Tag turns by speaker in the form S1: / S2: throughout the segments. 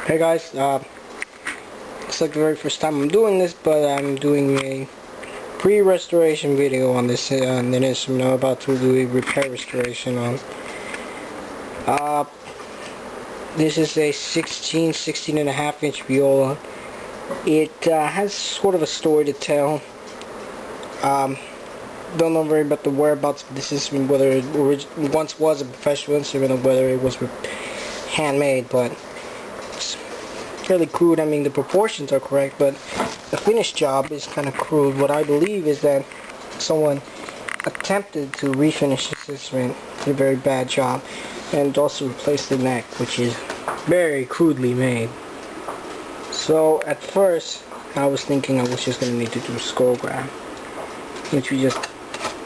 S1: Hey guys, it's like the very first time I'm doing this, but I'm doing a pre-restoration video on this on an instrument. I'm about to do a repair restoration on. This is a 16 and a half inch viola. It has sort of a story to tell. Don't know very about the whereabouts of this instrument, whether it once was a professional instrument or whether it was handmade, but it's fairly crude. I mean, the proportions are correct, but the finished job is kind of crude. What I believe is that someone attempted to refinish this instrument, did a very bad job, and also replaced the neck, which is very crudely made. So at first I was thinking I was just going to need to do a skull grab, which we just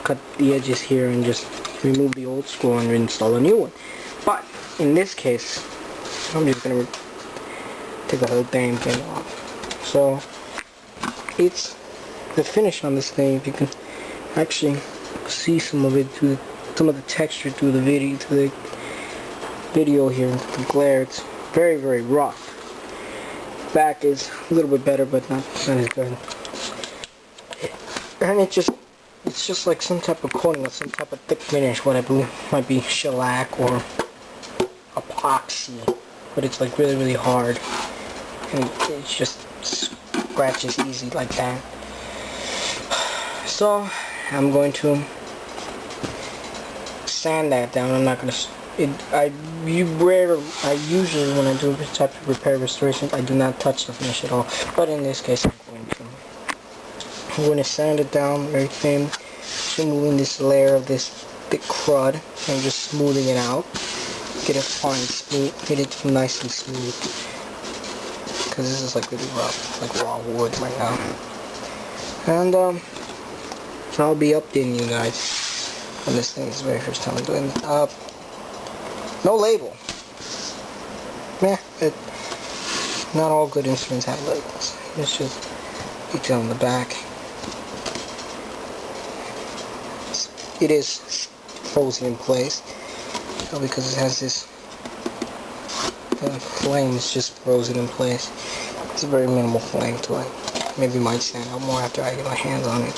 S1: cut the edges here and just remove the old screw and install a new one. But in this case, I'm just going to take the whole damn thing off. So it's the finish on this thing. If you can actually see some of it through some of the texture through the video here, the glare, it's very, very rough. Back is a little bit better, but not as good. And it's just like some type of coating, or some type of thick finish, what I believe might be shellac or epoxy, but it's like really, really hard, and it just scratches easy like that. So I'm going to sand that down. I'm not going to. Usually when I do this type of repair restoration, I do not touch the finish at all. But in this case, I'm going to sand it down very thin, removing this layer of this thick crud and just smoothing it out. Get it fine, smooth, get it nice and smooth. Because this is like really rough, like raw wood right now. And so I'll be updating you guys on this thing. It's the very first time I'm doing it. No label. Yeah, not all good instruments have labels. It's just detail on the back. It is frozen in place because it has this flame is just frozen in place. It's a very minimal flame to it. Maybe might stand out more after I get my hands on it.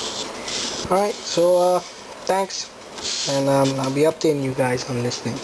S1: Alright, so thanks, and I'll be updating you guys on this thing.